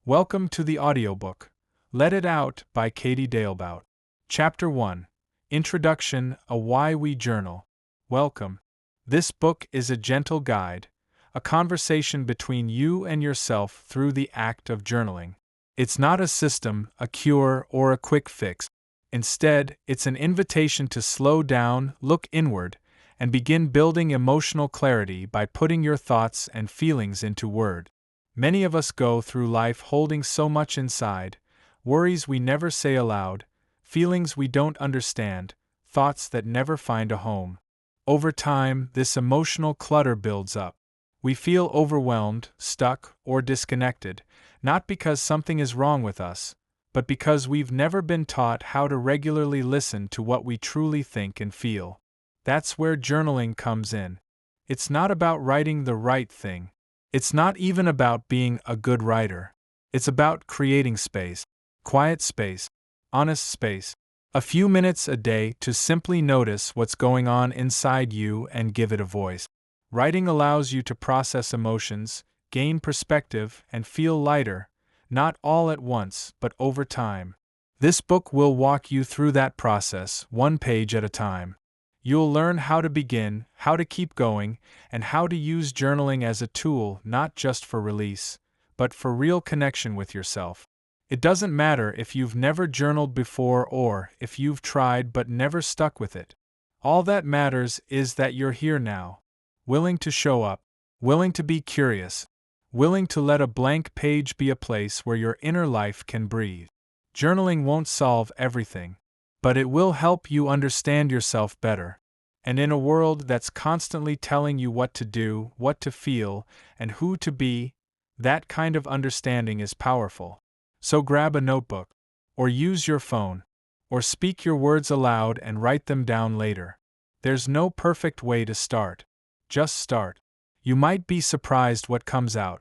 Welcome to the audiobook. Let It Out by Katie Dalebout. Chapter 1. Introduction, A Why We Journal. Welcome. This book is a gentle guide, a conversation between you and yourself through the act of journaling. It's not a system, a cure, or a quick fix. Instead, it's an invitation to slow down, look inward, and begin building emotional clarity by putting your thoughts and feelings into words. Many of us go through life holding so much inside, worries we never say aloud, feelings we don't understand, thoughts that never find a home. Over time, this emotional clutter builds up. We feel overwhelmed, stuck, or disconnected, not because something is wrong with us, but because we've never been taught how to regularly listen to what we truly think and feel. That's where journaling comes in. It's not about writing the right thing. It's not even about being a good writer. It's about creating space, quiet space, honest space, a few minutes a day to simply notice what's going on inside you and give it a voice. Writing allows you to process emotions, gain perspective, and feel lighter, not all at once, but over time. This book will walk you through that process, one page at a time. You'll learn how to begin, how to keep going, and how to use journaling as a tool not just for release, but for real connection with yourself. It doesn't matter if you've never journaled before or if you've tried but never stuck with it. All that matters is that you're here now, willing to show up, willing to be curious, willing to let a blank page be a place where your inner life can breathe. Journaling won't solve everything, but it will help you understand yourself better. And in a world that's constantly telling you what to do, what to feel, and who to be, that kind of understanding is powerful. So grab a notebook, or use your phone, or speak your words aloud and write them down later. There's no perfect way to start. Just start. You might be surprised what comes out.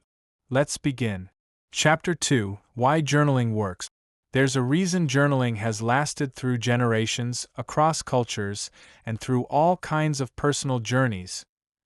Let's begin. Chapter 2: Why Journaling Works. There's a reason journaling has lasted through generations, across cultures, and through all kinds of personal journeys.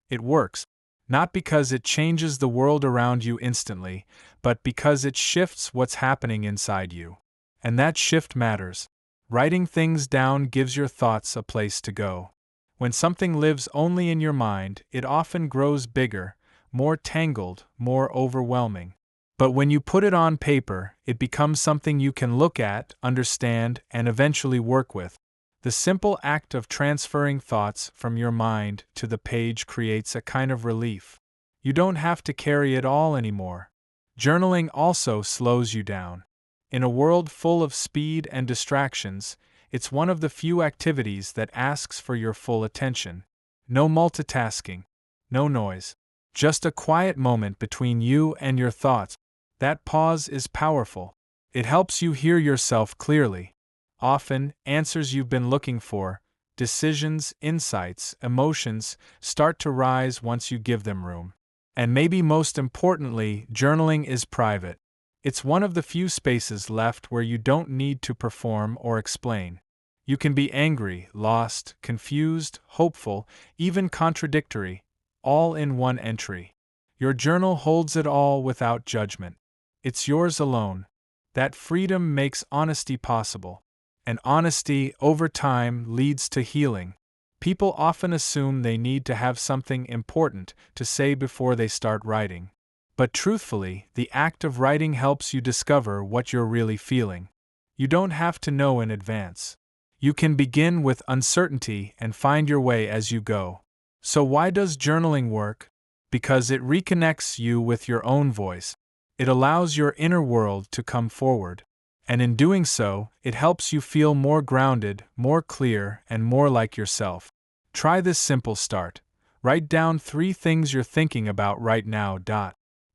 It works, not because it changes the world around you instantly, but because it shifts what's happening inside you. And that shift matters. Writing things down gives your thoughts a place to go. When something lives only in your mind, it often grows bigger, more tangled, more overwhelming. But when you put it on paper, it becomes something you can look at, understand, and eventually work with. The simple act of transferring thoughts from your mind to the page creates a kind of relief. You don't have to carry it all anymore. Journaling also slows you down. In a world full of speed and distractions, it's one of the few activities that asks for your full attention. No multitasking, no noise. Just a quiet moment between you and your thoughts. That pause is powerful. It helps you hear yourself clearly. Often, answers you've been looking for, decisions, insights, emotions, start to rise once you give them room. And maybe most importantly, journaling is private. It's one of the few spaces left where you don't need to perform or explain. You can be angry, lost, confused, hopeful, even contradictory, all in one entry. Your journal holds it all without judgment. It's yours alone. That freedom makes honesty possible. And honesty, over time, leads to healing. People often assume they need to have something important to say before they start writing. But truthfully, the act of writing helps you discover what you're really feeling. You don't have to know in advance. You can begin with uncertainty and find your way as you go. So why does journaling work? Because it reconnects you with your own voice. It allows your inner world to come forward. And in doing so, it helps you feel more grounded, more clear, and more like yourself. Try this simple start. Write down 3 things you're thinking about right now.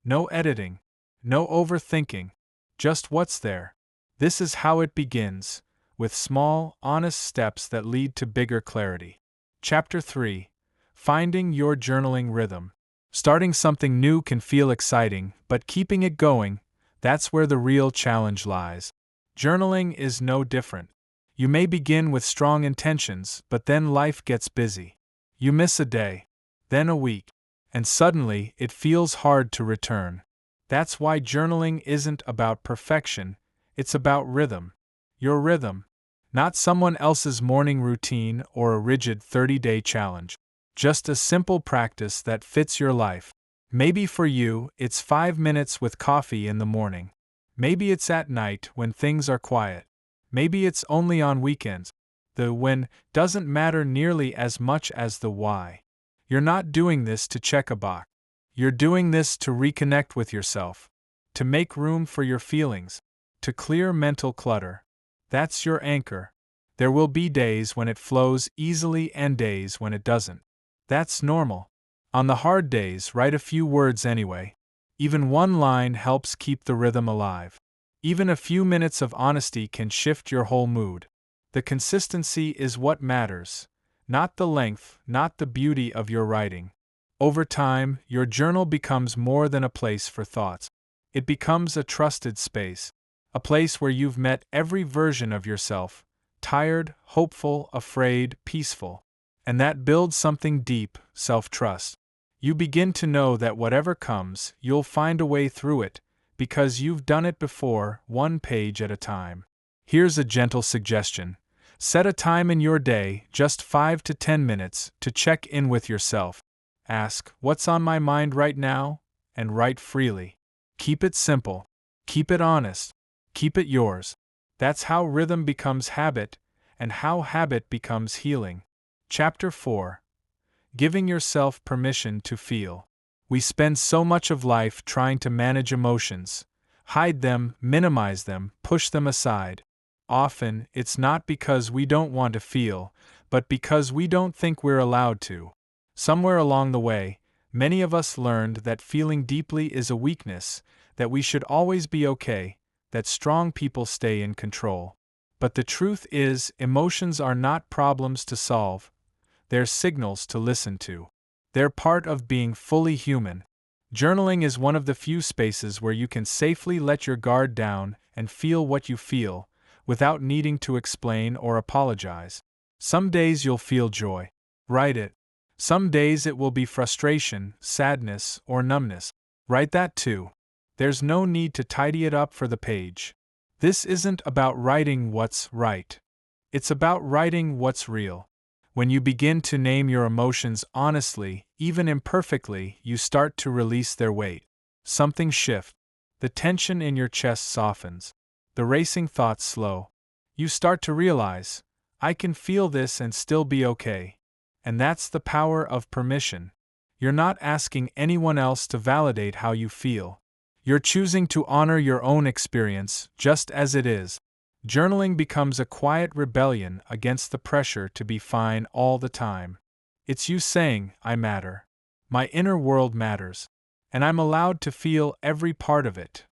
No editing. No overthinking. Just what's there. This is how it begins, with small, honest steps that lead to bigger clarity. Chapter 3: Finding Your Journaling Rhythm. Starting something new can feel exciting, but keeping it going, that's where the real challenge lies. Journaling is no different. You may begin with strong intentions, but then life gets busy. You miss a day, then a week, and suddenly it feels hard to return. That's why journaling isn't about perfection, it's about rhythm. Your rhythm. Not someone else's morning routine or a rigid 30-day challenge. Just a simple practice that fits your life. Maybe for you, it's 5 minutes with coffee in the morning. Maybe it's at night when things are quiet. Maybe it's only on weekends. The when doesn't matter nearly as much as the why. You're not doing this to check a box. You're doing this to reconnect with yourself, to make room for your feelings, to clear mental clutter. That's your anchor. There will be days when it flows easily and days when it doesn't. That's normal. On the hard days, write a few words anyway. Even one line helps keep the rhythm alive. Even a few minutes of honesty can shift your whole mood. The consistency is what matters, not the length, not the beauty of your writing. Over time, your journal becomes more than a place for thoughts. It becomes a trusted space. A place where you've met every version of yourself, tired, hopeful, afraid, peaceful. And that builds something deep, self-trust. You begin to know that whatever comes, you'll find a way through it, because you've done it before, one page at a time. Here's a gentle suggestion. Set a time in your day, just 5 to 10 minutes, to check in with yourself. Ask, what's on my mind right now? And write freely. Keep it simple. Keep it honest. Keep it yours. That's how rhythm becomes habit, and how habit becomes healing. Chapter 4. Giving yourself permission to feel. We spend so much of life trying to manage emotions, hide them, minimize them, push them aside. Often, it's not because we don't want to feel, but because we don't think we're allowed to. Somewhere along the way, many of us learned that feeling deeply is a weakness, that we should always be okay, that strong people stay in control. But the truth is, emotions are not problems to solve. They're signals to listen to. They're part of being fully human. Journaling is one of the few spaces where you can safely let your guard down and feel what you feel, without needing to explain or apologize. Some days you'll feel joy. Write it. Some days it will be frustration, sadness, or numbness. Write that too. There's no need to tidy it up for the page. This isn't about writing what's right. It's about writing what's real. When you begin to name your emotions honestly, even imperfectly, you start to release their weight. Something shifts. The tension in your chest softens. The racing thoughts slow. You start to realize, I can feel this and still be okay. And that's the power of permission. You're not asking anyone else to validate how you feel. You're choosing to honor your own experience, just as it is. Journaling becomes a quiet rebellion against the pressure to be fine all the time. It's you saying, I matter. My inner world matters. And I'm allowed to feel every part of it.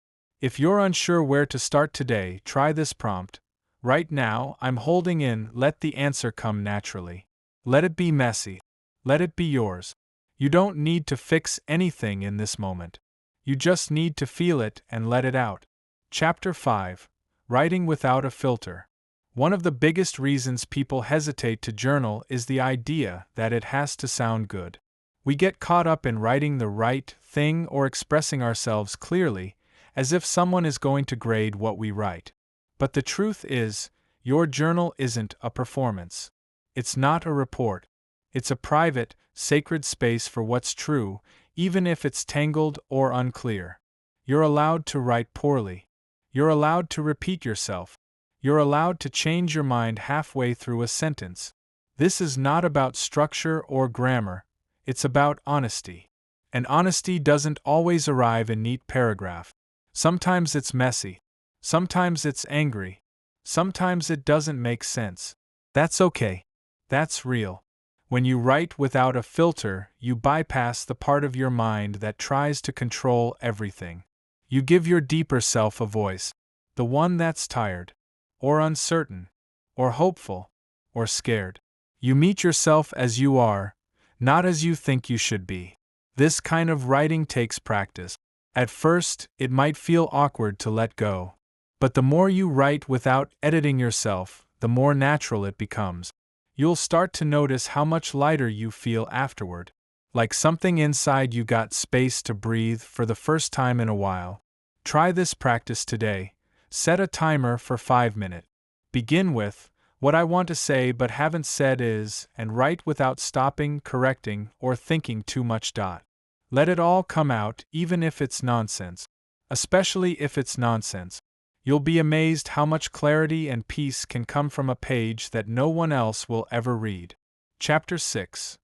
If you're unsure where to start today, try this prompt. Right now, I'm holding in, let the answer come naturally. Let it be messy. Let it be yours. You don't need to fix anything in this moment. You just need to feel it and let it out. Chapter 5. Writing without a filter. One of the biggest reasons people hesitate to journal is the idea that it has to sound good. We get caught up in writing the right thing or expressing ourselves clearly, as if someone is going to grade what we write. But the truth is, your journal isn't a performance. It's not a report. It's a private, sacred space for what's true, even if it's tangled or unclear. You're allowed to write poorly. You're allowed to repeat yourself. You're allowed to change your mind halfway through a sentence. This is not about structure or grammar. It's about honesty. And honesty doesn't always arrive in neat paragraph. Sometimes it's messy. Sometimes it's angry. Sometimes it doesn't make sense. That's okay. That's real. When you write without a filter, you bypass the part of your mind that tries to control everything. You give your deeper self a voice, the one that's tired, or uncertain, or hopeful, or scared. You meet yourself as you are, not as you think you should be. This kind of writing takes practice. At first, it might feel awkward to let go. But the more you write without editing yourself, the more natural it becomes. You'll start to notice how much lighter you feel afterward. like something inside you got space to breathe for the first time in a while. Try this practice today. Set a timer for 5 minutes. Begin with, "What I want to say but haven't said is," and write without stopping, correcting, or thinking too much. Let it all come out, even if it's nonsense. Especially if it's nonsense. You'll be amazed how much clarity and peace can come from a page that no one else will ever read. Chapter 6.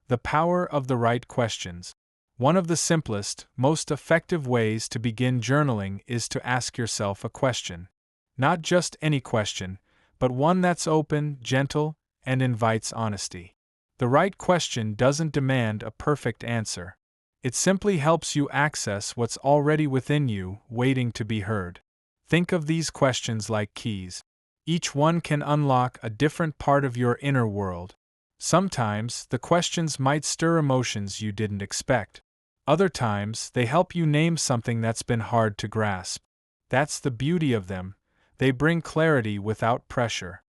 The Power of the Right Questions. One of the simplest, most effective ways to begin journaling is to ask yourself a question. Not just any question, but one that's open, gentle, and invites honesty. The right question doesn't demand a perfect answer. It simply helps you access what's already within you, waiting to be heard. Think of these questions like keys. Each one can unlock a different part of your inner world. Sometimes, the questions might stir emotions you didn't expect. Other times, they help you name something that's been hard to grasp. That's the beauty of them. They bring clarity without pressure.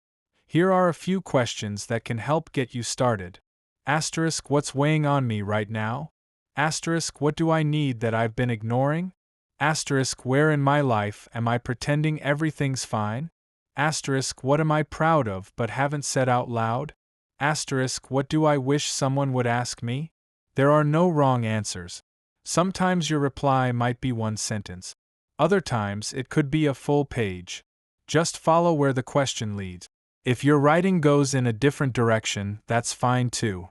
Here are a few questions that can help get you started. Asterisk, what's weighing on me right now? Asterisk, what do I need that I've been ignoring? Asterisk, where in my life am I pretending everything's fine? Asterisk, what am I proud of but haven't said out loud? Asterisk, what do I wish someone would ask me? There are no wrong answers. Sometimes your reply might be one sentence. Other times it could be a full page. Just follow where the question leads. If your writing goes in a different direction, that's fine too.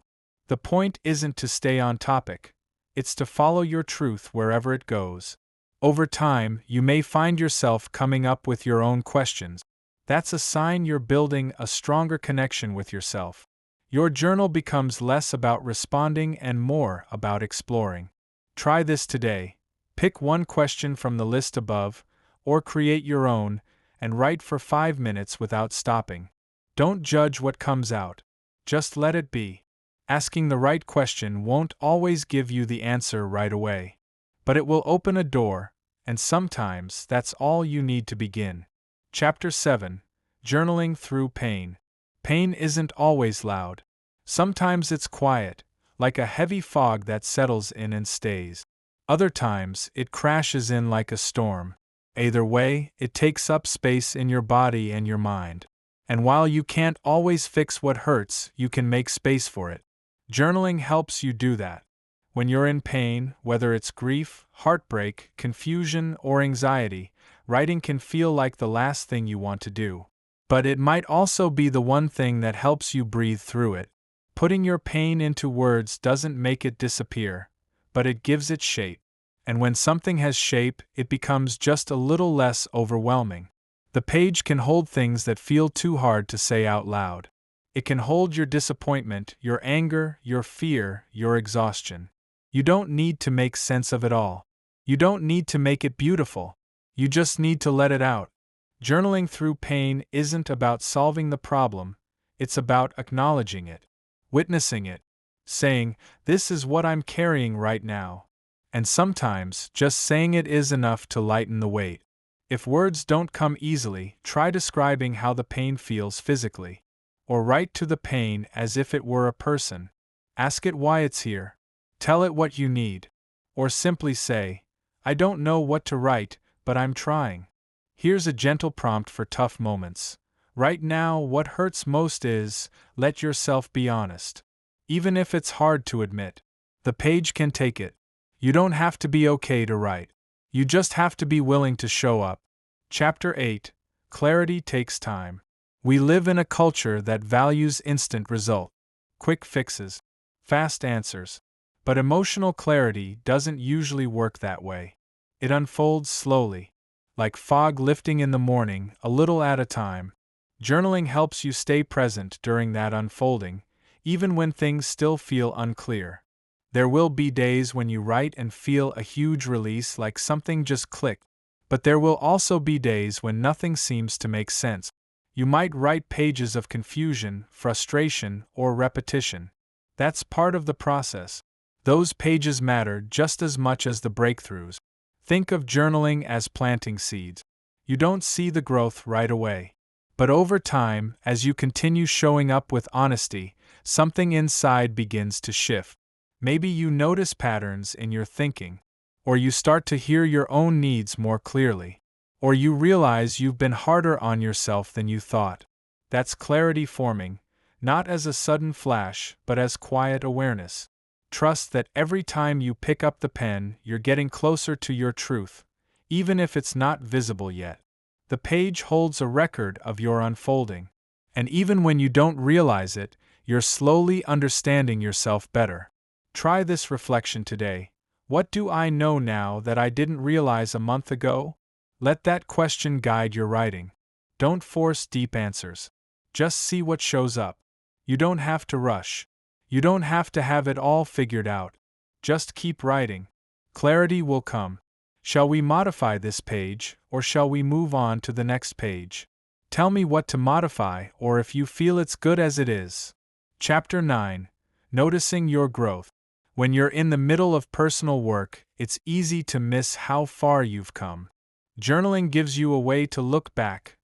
The point isn't to stay on topic. It's to follow your truth wherever it goes. Over time, you may find yourself coming up with your own questions. That's a sign you're building a stronger connection with yourself. Your journal becomes less about responding and more about exploring. Try this today. Pick one question from the list above, or create your own, and write for 5 minutes without stopping. Don't judge what comes out. Just let it be. Asking the right question won't always give you the answer right away. But it will open a door, and sometimes that's all you need to begin. Chapter 7. Journaling Through Pain. Pain isn't always loud. Sometimes it's quiet, like a heavy fog that settles in and stays. Other times, it crashes in like a storm. Either way, it takes up space in your body and your mind. And while you can't always fix what hurts, you can make space for it. Journaling helps you do that. When you're in pain, whether it's grief, heartbreak, confusion, or anxiety, writing can feel like the last thing you want to do. But it might also be the one thing that helps you breathe through it. Putting your pain into words doesn't make it disappear, but it gives it shape. And when something has shape, it becomes just a little less overwhelming. The page can hold things that feel too hard to say out loud. It can hold your disappointment, your anger, your fear, your exhaustion. You don't need to make sense of it all. You don't need to make it beautiful. You just need to let it out. Journaling through pain isn't about solving the problem, it's about acknowledging it, witnessing it, saying, "This is what I'm carrying right now." And sometimes, just saying it is enough to lighten the weight. If words don't come easily, try describing how the pain feels physically. Or write to the pain as if it were a person. Ask it why it's here. Tell it what you need. Or simply say, "I don't know what to write, but I'm trying." Here's a gentle prompt for tough moments. Right now, what hurts most is, let yourself be honest. Even if it's hard to admit, the page can take it. You don't have to be okay to write. You just have to be willing to show up. Chapter 8. Clarity Takes Time. We live in a culture that values instant result, quick fixes, fast answers. But emotional clarity doesn't usually work that way. It unfolds slowly, like fog lifting in the morning, a little at a time. Journaling helps you stay present during that unfolding, even when things still feel unclear. There will be days when you write and feel a huge release, like something just clicked. But there will also be days when nothing seems to make sense. You might write pages of confusion, frustration, or repetition. That's part of the process. Those pages matter just as much as the breakthroughs. Think of journaling as planting seeds. You don't see the growth right away. But over time, as you continue showing up with honesty, something inside begins to shift. Maybe you notice patterns in your thinking, or you start to hear your own needs more clearly, or you realize you've been harder on yourself than you thought. That's clarity forming, not as a sudden flash, but as quiet awareness. Trust that every time you pick up the pen, you're getting closer to your truth, even if it's not visible yet. The page holds a record of your unfolding, and even when you don't realize it, you're slowly understanding yourself better. Try this reflection today. What do I know now that I didn't realize a month ago? Let that question guide your writing. Don't force deep answers. Just see what shows up. You don't have to rush. You don't have to have it all figured out. Just keep writing. Clarity will come. Shall we modify this page, or shall we move on to the next page? Tell me what to modify, or if you feel it's good as it is. Chapter 9. Noticing your growth. When you're in the middle of personal work, it's easy to miss how far you've come. Journaling gives you a way to look back,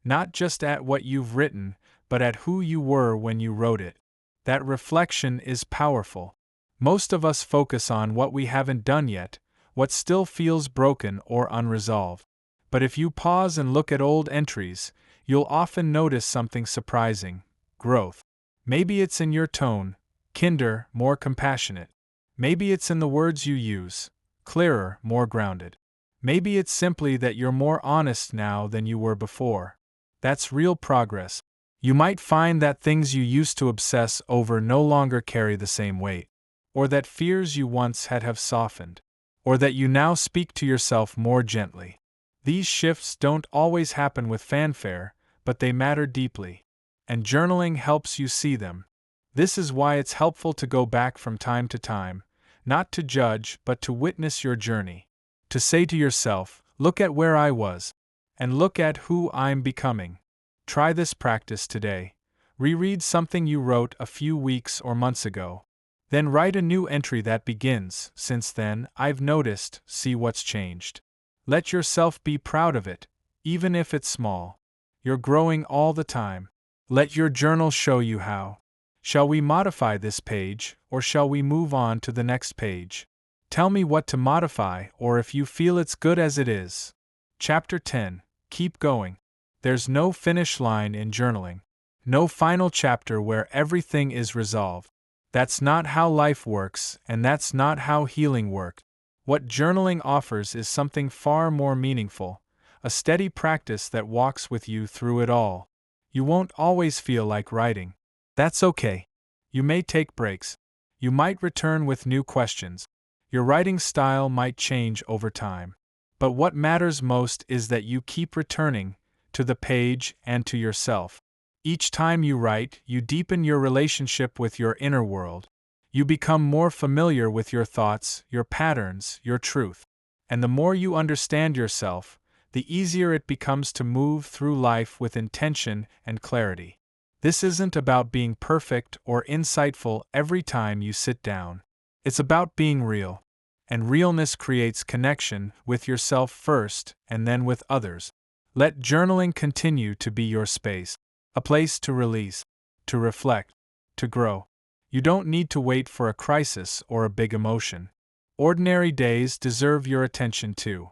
not just at what you've written, but at who you were when you wrote it. That reflection is powerful. Most of us focus on what we haven't done yet, what still feels broken or unresolved. But if you pause and look at old entries, you'll often notice something surprising: growth. Maybe it's in your tone, kinder, more compassionate. Maybe it's in the words you use, clearer, more grounded. Maybe it's simply that you're more honest now than you were before. That's real progress. You might find that things you used to obsess over no longer carry the same weight, or that fears you once had have softened, or that you now speak to yourself more gently. These shifts don't always happen with fanfare, but they matter deeply, and journaling helps you see them. This is why it's helpful to go back from time to time, not to judge but to witness your journey. To say to yourself, look at where I was, and look at who I'm becoming. Try this practice today. Reread something you wrote a few weeks or months ago. Then write a new entry that begins, "Since then, I've noticed," see what's changed. Let yourself be proud of it, even if it's small. You're growing all the time. Let your journal show you how. Shall we modify this page, or shall we move on to the next page? Tell me what to modify, or if you feel it's good as it is. Chapter 10. Keep going. There's no finish line in journaling. No final chapter where everything is resolved. That's not how life works, and that's not how healing works. What journaling offers is something far more meaningful, a steady practice that walks with you through it all. You won't always feel like writing. That's okay. You may take breaks. You might return with new questions. Your writing style might change over time. But what matters most is that you keep returning to the page and to yourself. Each time you write, you deepen your relationship with your inner world. You become more familiar with your thoughts, your patterns, your truth. And the more you understand yourself, the easier it becomes to move through life with intention and clarity. This isn't about being perfect or insightful every time you sit down. It's about being real. And realness creates connection with yourself first and then with others. Let journaling continue to be your space, a place to release, to reflect, to grow. You don't need to wait for a crisis or a big emotion. Ordinary days deserve your attention too.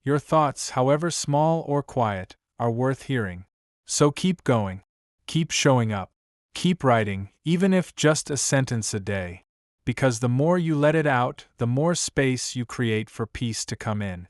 Your thoughts, however small or quiet, are worth hearing. So keep going. Keep showing up. Keep writing, even if just a sentence a day. Because the more you let it out, the more space you create for peace to come in.